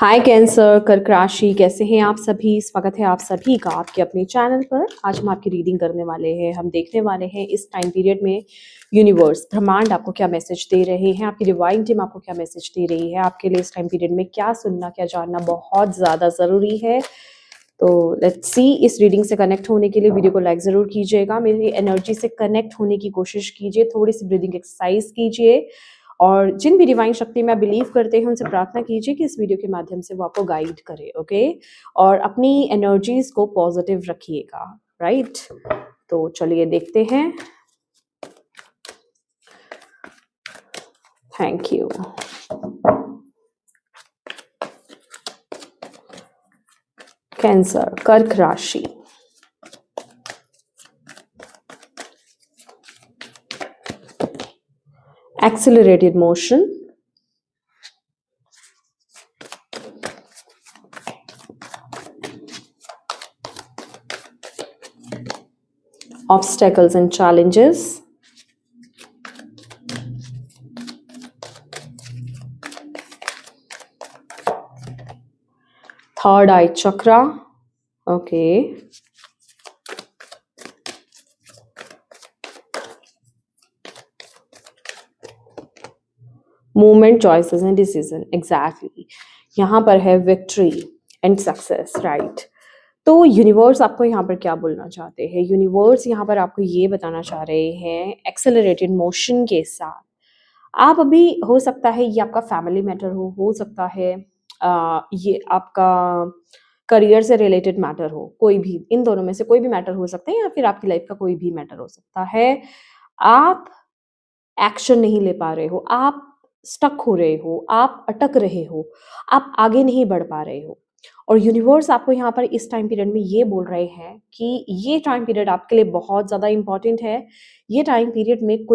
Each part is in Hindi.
हाय कैंसर, कर्क राशि, कैसे हैं आप सभी। स्वागत है आप सभी का आपके अपने चैनल पर। आज हम आपकी रीडिंग करने वाले हैं। हम देखने वाले हैं इस टाइम पीरियड में यूनिवर्स ब्रह्मांड आपको क्या मैसेज दे रहे हैं, आपकी डिवाइन टीम आपको क्या मैसेज दे रही है, आपके लिए इस टाइम पीरियड में क्या सुनना क्या जानना बहुत ज़्यादा ज़रूरी है। तो लेट्स सी, इस रीडिंग से कनेक्ट होने के लिए वीडियो को लाइक ज़रूर कीजिएगा, मेरी एनर्जी से कनेक्ट होने की कोशिश कीजिए, थोड़ी सी ब्रीदिंग एक्सरसाइज कीजिए और जिन भी डिवाइन शक्ति में आप बिलीव करते हैं उनसे प्रार्थना कीजिए कि इस वीडियो के माध्यम से वो आपको गाइड करे। ओके, और अपनी एनर्जीज को पॉजिटिव रखिएगा। राइट, तो चलिए देखते हैं। Thank you. कैंसर, कर्क राशि, accelerated motion, obstacles and challenges, third eye chakra. Okay, movement, choices and decision. Exactly यहाँ पर है विक्ट्री एंड सक्सेस। राइट, तो यूनिवर्स आपको यहाँ पर क्या बोलना चाहते हैं। यूनिवर्स यहाँ पर आपको ये बताना चाह रहे हैं एक्सेलरेटेड मोशन के साथ आप अभी, हो सकता है ये आपका फैमिली मैटर हो सकता है ये आपका करियर से रिलेटेड मैटर हो, कोई भी इन दोनों में से कोई भी मैटर हो सकता है, या फिर आपकी लाइफ का कोई भी मैटर हो सकता है। आप एक्शन नहीं ले पा रहे हो, आप स्टक हो रहे हो, आप अटक रहे हो, आप आगे नहीं बढ़ पा रहे हो। और यूनिवर्स आपको यहाँ पर इस टाइम पीरियड में ये बोल रहे हैं कि ये टाइम पीरियड आपके लिए बहुत ज़्यादा इंपॉर्टेंट है। ये टाइम पीरियड में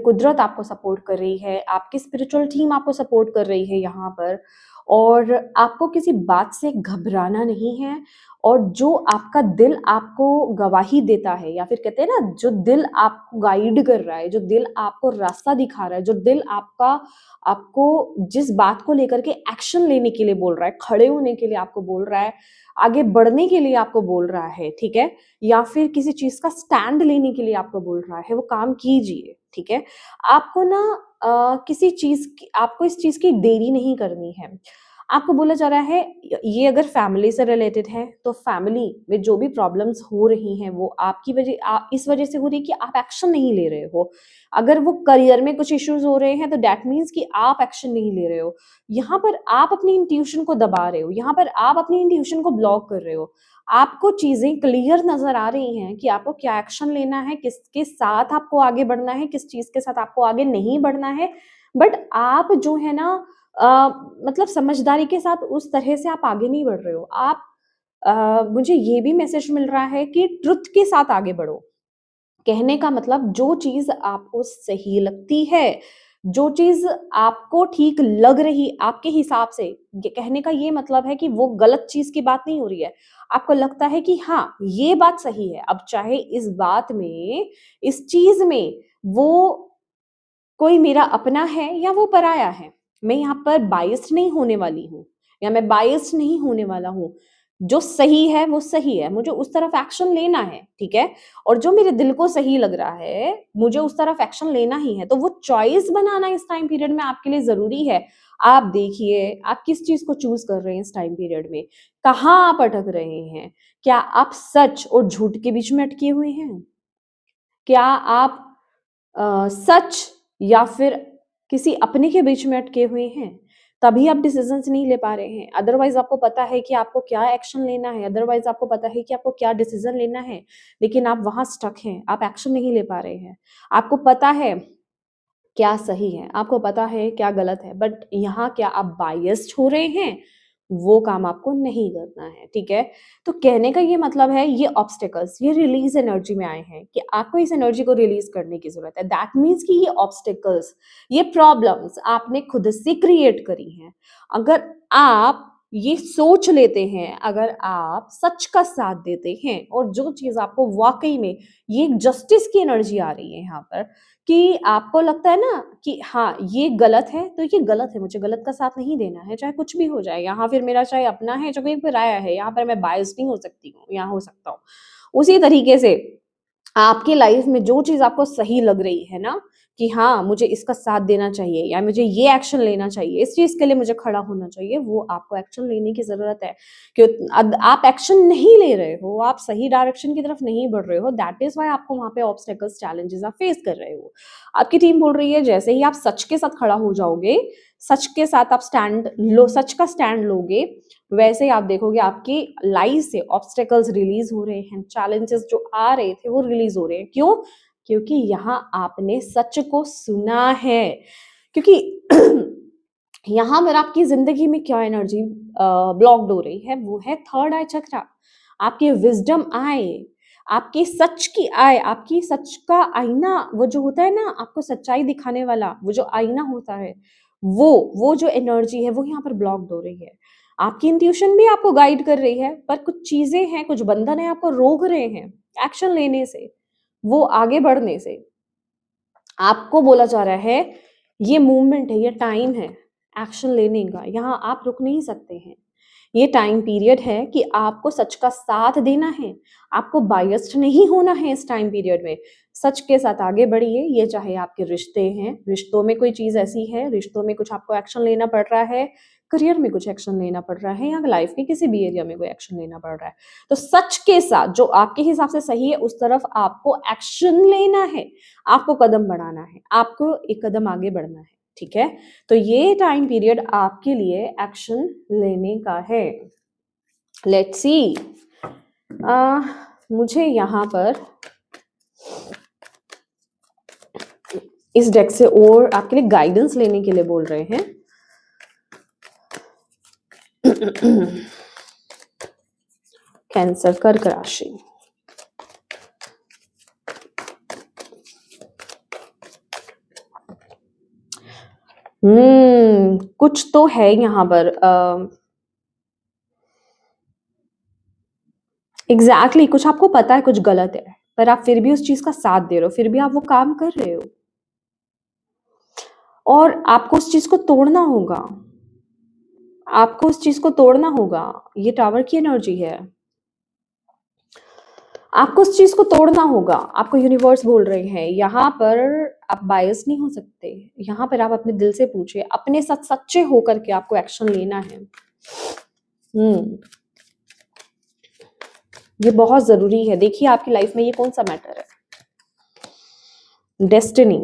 कुदरत आपको सपोर्ट कर रही है, आपकी स्पिरिचुअल टीम आपको सपोर्ट कर रही है यहाँ पर। और आपको किसी बात से घबराना नहीं है। और जो आपका दिल आपको गवाही देता है, या फिर कहते हैं ना, जो दिल आपको गाइड कर रहा है, जो दिल आपको रास्ता दिखा रहा है, जो दिल आपको जिस बात को लेकर के एक्शन लेने के लिए बोल रहा है, खड़े होने के लिए आपको बोल रहा है, आगे बढ़ने के लिए आपको बोल रहा है, ठीक है, या फिर किसी चीज का स्टैंड लेने के लिए आपको बोल रहा है, वो काम कीजिए। ठीक है, आपको ना किसी चीज की, आपको इस चीज की देरी नहीं करनी है। आपको बोला जा रहा है ये अगर फैमिली से रिलेटेड है तो फैमिली में जो भी प्रॉब्लम्स हो रही हैं वो आपकी इस वजह से हो रही है कि आप एक्शन नहीं ले रहे हो। अगर वो करियर में कुछ इश्यूज हो रहे हैं तो दैट मीन्स कि आप एक्शन नहीं ले रहे हो। यहाँ पर आप अपनी इंट्यूशन को दबा रहे हो, यहाँ पर आप अपनी इंट्यूशन को ब्लॉक कर रहे हो। आपको चीजें क्लियर नजर आ रही हैं कि आपको क्या एक्शन लेना है, किसके साथ आपको आगे बढ़ना है, किस चीज के साथ आपको आगे नहीं बढ़ना है। बट आप जो है ना, मतलब समझदारी के साथ उस तरह से आप आगे नहीं बढ़ रहे हो। आप मुझे ये भी मैसेज मिल रहा है कि ट्रुथ के साथ आगे बढ़ो। कहने का मतलब, जो चीज आपको सही लगती है, जो चीज आपको ठीक लग रही आपके हिसाब से, कहने का ये मतलब है कि वो गलत चीज की बात नहीं हो रही है। आपको लगता है कि हाँ ये बात सही है, अब चाहे इस बात में, इस चीज में वो कोई मेरा अपना है या वो पराया है, मैं यहाँ पर बायस्ड नहीं होने वाली हूँ, या मैं बायस्ड नहीं होने वाला हूँ। जो सही है वो सही है, मुझे उस तरफ एक्शन लेना है, ठीक है। और जो मेरे दिल को सही लग रहा है मुझे उस तरफ एक्शन लेना ही है। तो वो चॉइस बनाना इस टाइम पीरियड में आपके लिए जरूरी है। आप देखिए आप किस चीज को चूज कर रहे हैं इस टाइम पीरियड में, कहाँ आप अटक रहे हैं। क्या आप सच और झूठ के बीच में अटके हुए हैं? क्या आप सच या फिर किसी अपने के बीच में अटके हुए हैं? तभी आप डिसीजंस नहीं ले पा रहे हैं। अदरवाइज आपको पता है कि आपको क्या एक्शन लेना है, अदरवाइज आपको पता है कि आपको क्या डिसीजन लेना है, लेकिन आप वहां स्टक हैं, आप एक्शन नहीं ले पा रहे हैं। आपको पता है क्या सही है, आपको पता है क्या गलत है, बट यहाँ क्या आप बायस्ड हो रहे हैं? वो काम आपको नहीं करना है, ठीक है। तो कहने का ये मतलब है, ये ऑब्स्टेकल्स, ये रिलीज एनर्जी में आए हैं कि आपको इस एनर्जी को रिलीज करने की जरूरत है। दैट मीन्स कि ये ऑब्स्टेकल्स, ये प्रॉब्लम्स आपने खुद से क्रिएट करी हैं। अगर आप ये सोच लेते हैं, अगर आप सच का साथ देते हैं और जो चीज़ आपको वाक़ई में ये एक जस्टिस की एनर्जी आ रही है यहाँ पर कि आपको लगता है ना कि हाँ, ये गलत है, तो ये गलत है, मुझे गलत का साथ नहीं देना है, चाहे कुछ भी हो जाए। यहाँ फिर मेरा चाहे अपना है, चाहे कोई पराया है, यहाँ पर मैं बायस्ड नहीं हो सकती हूँ, यहाँ हो सकता हूँ। उसी तरीके से आपकी लाइफ में जो चीज़ आपको सही लग रही है ना कि हाँ, मुझे इसका साथ देना चाहिए या मुझे ये एक्शन लेना चाहिए, इस चीज़ के लिए मुझे खड़ा होना चाहिए, वो आपको एक्शन लेने की ज़रूरत है। क्यों अद आप एक्शन नहीं ले रहे हो, आप सही डायरेक्शन की तरफ नहीं बढ़ रहे हो, दैट इज़ व्हाई आपको वहाँ पे ऑब्स्टेकल्स, चैलेंजेस आप फेस कर रहे हो। आपकी टीम बोल रही है जैसे ही आप सच के साथ खड़ा हो जाओगे, सच के साथ आप सच का स्टैंड लोगे, वैसे ही आप देखोगे आपकी लाइफ से ऑब्स्टेकल्स रिलीज हो रहे हैं, चैलेंजेस जो आ रहे थे वो रिलीज हो रहे हैं। क्यों? क्योंकि यहाँ आपने सच को सुना है। क्योंकि यहाँ पर आपकी जिंदगी में क्या एनर्जी ब्लॉक्ड हो रही है, वो है थर्ड आई चक्रा। आपकी विजडम आए, आपकी सच की आए, आपकी सच का आईना, वो जो होता है ना आपको सच्चाई दिखाने वाला, वो जो आईना होता है, वो जो एनर्जी है वो यहाँ पर ब्लॉक्ड हो रही है। आपकी इंट्यूशन भी आपको गाइड कर रही है, पर कुछ चीजें हैं, कुछ बंधन है आपको रोक रहे हैं एक्शन लेने से, वो आगे बढ़ने से। आपको बोला जा रहा है ये मूवमेंट है, ये टाइम है एक्शन लेने का, यहाँ आप रुक नहीं सकते हैं। ये टाइम पीरियड है कि आपको सच का साथ देना है, आपको बायस्ड नहीं होना है इस टाइम पीरियड में। सच के साथ आगे बढ़िए, ये चाहे आपके रिश्ते हैं, रिश्तों में कोई चीज़ ऐसी है, रिश्तों में कुछ आपको एक्शन लेना पड़ रहा है, करियर में कुछ एक्शन लेना पड़ रहा है या लाइफ के किसी भी एरिया में कोई एक्शन लेना पड़ रहा है। तो सच के साथ जो आपके हिसाब से सही है उस तरफ आपको एक्शन लेना है, आपको कदम बढ़ाना है, आपको एक कदम आगे बढ़ना है, ठीक है? तो ये टाइम पीरियड आपके लिए एक्शन लेने का है। लेट्स सी, मुझे यहाँ पर इस डेक से और आपके लिए गाइडेंस लेने के लिए बोल रहे हैं। कैंसर, कर्क राशि। कुछ तो है यहाँ पर। एग्जैक्टली कुछ आपको पता है कुछ गलत है, पर आप फिर भी उस चीज का साथ दे रहे हो, फिर भी आप वो काम कर रहे हो और आपको उस चीज को तोड़ना होगा, आपको उस चीज को तोड़ना होगा। ये टावर की एनर्जी है, आपको उस चीज को तोड़ना होगा। आपको यूनिवर्स बोल रहे हैं यहाँ पर आप बायस नहीं हो सकते, यहाँ पर आप अपने दिल से पूछिए, अपने साथ सच्चे होकर के आपको एक्शन लेना है। ये बहुत जरूरी है। देखिए आपकी लाइफ में ये कौन सा मैटर है, डेस्टिनी।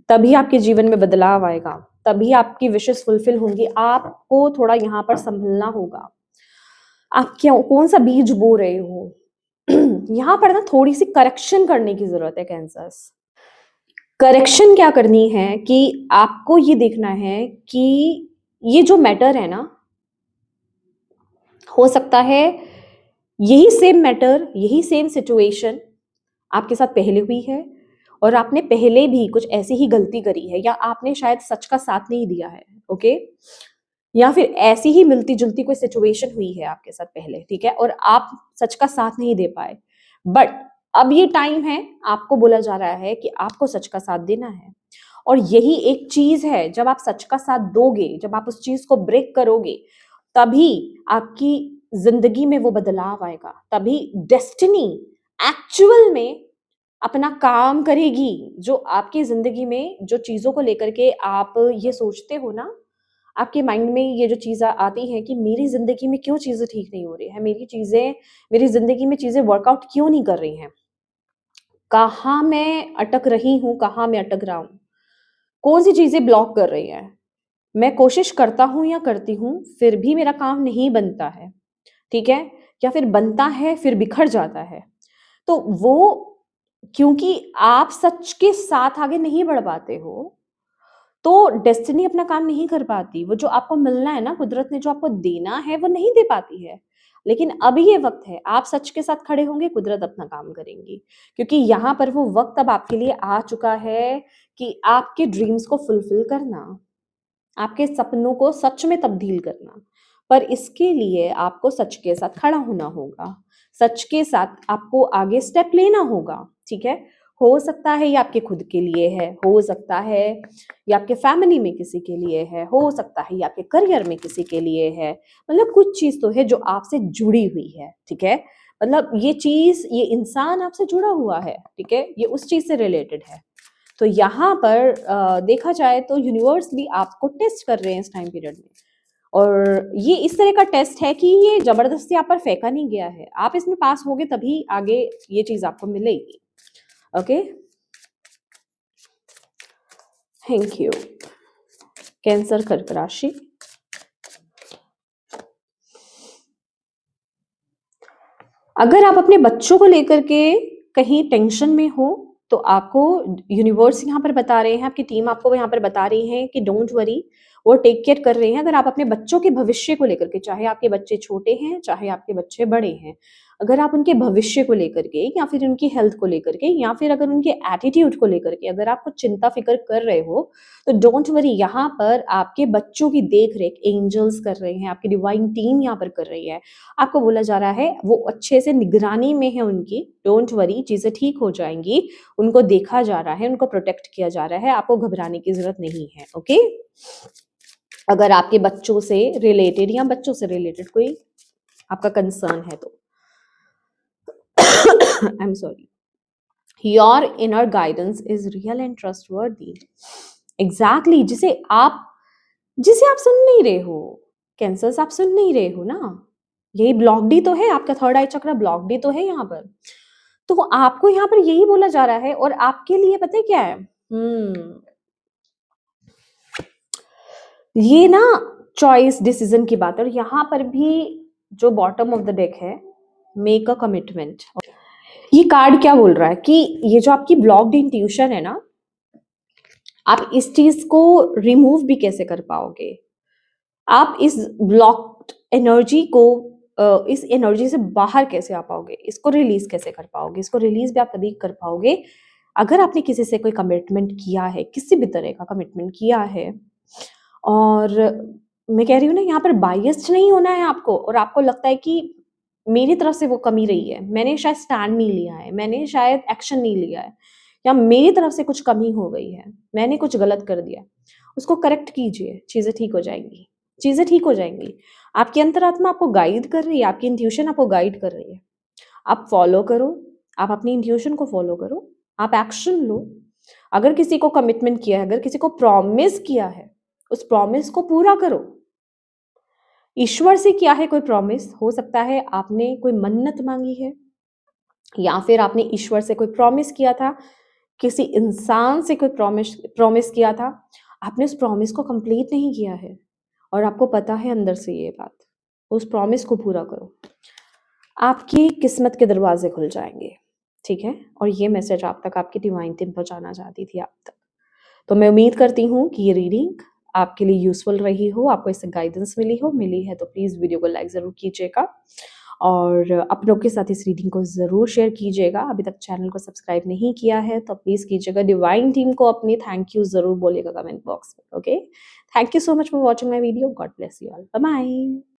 तभी आपके जीवन में बदलाव आएगा, तभी आपकी विशेष फुलफिल होंगी। आपको थोड़ा यहाँ पर संभलना होगा, आप क्यों कौन सा बीज बो रहे हो। यहाँ पर ना थोड़ी सी करेक्शन करने की जरूरत है कैंसर्स। करेक्शन क्या करनी है कि आपको ये देखना है कि ये जो मैटर है ना, हो सकता है यही सेम मैटर, यही सेम सिचुएशन आपके साथ पहले हुई है और आपने पहले भी कुछ ऐसी ही गलती करी है, या आपने शायद सच का साथ नहीं दिया है, ओके? या फिर ऐसी ही मिलती जुलती कोई सिचुएशन हुई है आपके साथ पहले, ठीक है, और आप सच का साथ नहीं दे पाए। बट अब ये टाइम है, आपको बोला जा रहा है कि आपको सच का साथ देना है। और यही एक चीज है, जब आप सच का साथ दोगे, जब आप उस चीज को ब्रेक करोगे, तभी आपकी जिंदगी में वो बदलाव आएगा, तभी डेस्टिनी एक्चुअल में अपना काम करेगी। जो आपकी जिंदगी में जो चीजों को लेकर के आप ये सोचते हो ना, आपके माइंड में ये जो चीज़ आती है कि मेरी ज़िंदगी में क्यों चीज़ें ठीक नहीं हो रही है, मेरी ज़िंदगी में चीज़ें वर्कआउट क्यों नहीं कर रही हैं, कहाँ मैं अटक रही हूँ, कहाँ मैं अटक रहा हूँ, कौन सी चीज़ें ब्लॉक कर रही हैं। मैं कोशिश करता हूँ या करती हूँ, फिर भी मेरा काम नहीं बनता है, ठीक है? या फिर बनता है, फिर बिखर जाता है। तो वो क्योंकि आप सच के साथ आगे नहीं बढ़ पाते हो, तो डेस्टिनी अपना काम नहीं कर पाती। वो जो आपको मिलना है ना, कुदरत ने जो आपको देना है, वो नहीं दे पाती है। लेकिन अभी ये वक़्त है, आप सच के साथ खड़े होंगे, कुदरत अपना काम करेंगी। क्योंकि यहाँ पर वो वक़्त अब आपके लिए आ चुका है कि आपके ड्रीम्स को फुलफ़िल करना, आपके सपनों को सच में तब्दील करना। पर इसके लिए आपको सच के साथ खड़ा होना होगा, सच के साथ आपको आगे स्टेप लेना होगा, ठीक है? हो सकता है ये आपके खुद के लिए है, हो सकता है ये आपके फैमिली में किसी के लिए है, हो सकता है ये आपके करियर में किसी के लिए है, मतलब कुछ चीज़ तो है जो आपसे जुड़ी हुई है, ठीक है? मतलब ये चीज़, ये इंसान आपसे जुड़ा हुआ है, ठीक है? ये उस चीज़ से रिलेटेड है। तो यहाँ पर देखा जाए तो यूनिवर्स भी आपको टेस्ट कर रहे हैं इस टाइम पीरियड में, और ये इस तरह का टेस्ट है कि ये ज़बरदस्ती आप पर फेंका नहीं गया है। आप इसमें पास होगे तभी आगे ये चीज़ आपको मिलेगी। ओके? Thank you. कैंसर कर्क राशि। अगर आप अपने बच्चों को लेकर के कहीं टेंशन में हो, तो आपको यूनिवर्स यहाँ पर बता रहे हैं, आपकी टीम आपको यहाँ पर बता रही है कि डोंट वरी, वो टेक केयर कर रहे हैं। अगर आप अपने बच्चों के भविष्य को लेकर के, चाहे आपके बच्चे छोटे हैं, चाहे आपके बच्चे बड़े हैं, अगर आप उनके भविष्य को लेकर के या फिर उनकी हेल्थ को लेकर के या फिर अगर उनके एटीट्यूड को लेकर के अगर आप कुछ चिंता फिक्र कर रहे हो, तो डोंट वरी, यहाँ पर आपके बच्चों की देख रेख एंजल्स कर रहे हैं, आपकी डिवाइन टीम यहाँ पर कर रही है। आपको बोला जा रहा है वो अच्छे से निगरानी में है उनकी, डोंट वरी, चीजें ठीक हो जाएंगी, उनको देखा जा रहा है, उनको प्रोटेक्ट किया जा रहा है, आपको घबराने की जरूरत नहीं है। ओके? अगर आपके बच्चों से रिलेटेड या बच्चों से रिलेटेड कोई आपका कंसर्न है तो I am sorry, your inner guidance is real and trustworthy. Exactly, जिसे आप सुन नहीं रहे हो, कैंसर्स, आप सुन नहीं रहे हो ना, यही ब्लॉक्ड ही तो है, आपका थर्ड आई चक्र ब्लॉक्ड ही तो है यहाँ पर। तो आपको यहाँ पर यही बोला जा रहा है, और आपके लिए पता है क्या है, ये ना चॉइस डिसीजन की बात है, और यहाँ पर भी जो बॉटम ऑफ द डेक है, मेक अ कमिटमेंट। ये कार्ड क्या बोल रहा है कि ये जो आपकी ब्लॉक्ड इंट्यूशन है ना, आप इस चीज को रिमूव भी कैसे कर पाओगे, आप इस ब्लॉक्ड एनर्जी को इस एनर्जी से बाहर कैसे आ पाओगे, इसको रिलीज कैसे कर पाओगे। इसको रिलीज भी आप तभी कर पाओगे अगर आपने किसी से कोई कमिटमेंट किया है, किसी भी तरह का कमिटमेंट किया है, और मैं कह रही हूँ ना, यहाँ पर बायस्ड नहीं होना है आपको, और आपको लगता है कि मेरी तरफ से वो कमी रही है, मैंने शायद स्टैंड नहीं लिया है, मैंने शायद एक्शन नहीं लिया है, या मेरी तरफ से कुछ कमी हो गई है, मैंने कुछ गलत कर दिया, उसको करेक्ट कीजिए, चीजें ठीक हो जाएंगी, चीजें ठीक हो जाएंगी। आपकी अंतरात्मा आपको गाइड कर रही है, आपकी इंट्यूशन आपको गाइड कर रही है, आप फॉलो करो, आप अपनी इंट्यूशन को फॉलो करो, आप एक्शन लो। अगर किसी को कमिटमेंट किया है, अगर किसी को प्रॉमिस किया है, उस प्रॉमिस को पूरा करो। ईश्वर से किया है कोई प्रॉमिस, हो सकता है आपने कोई मन्नत मांगी है, या फिर आपने ईश्वर से कोई प्रॉमिस किया था, किसी इंसान से कोई प्रॉमिस प्रॉमिस किया था, आपने उस प्रॉमिस को कंप्लीट नहीं किया है, और आपको पता है अंदर से ये बात, उस प्रॉमिस को पूरा करो, आपकी किस्मत के दरवाजे खुल जाएंगे, ठीक है? और ये मैसेज आप तक आपकी डिवाइन टीम पहुंचाना चाहती थी आप तक। तो मैं उम्मीद करती हूँ कि ये रीडिंग आपके लिए यूजफुल रही हो, आपको इससे गाइडेंस मिली है तो प्लीज़ वीडियो को लाइक ज़रूर कीजिएगा, और अपनों के साथ इस रीडिंग को ज़रूर शेयर कीजिएगा। अभी तक चैनल को सब्सक्राइब नहीं किया है तो प्लीज़ कीजिएगा। डिवाइन टीम को अपनी थैंक यू ज़रूर बोलिएगा कमेंट बॉक्स में। Okay, thank you so much for watching my video. God bless you all. Bye bye.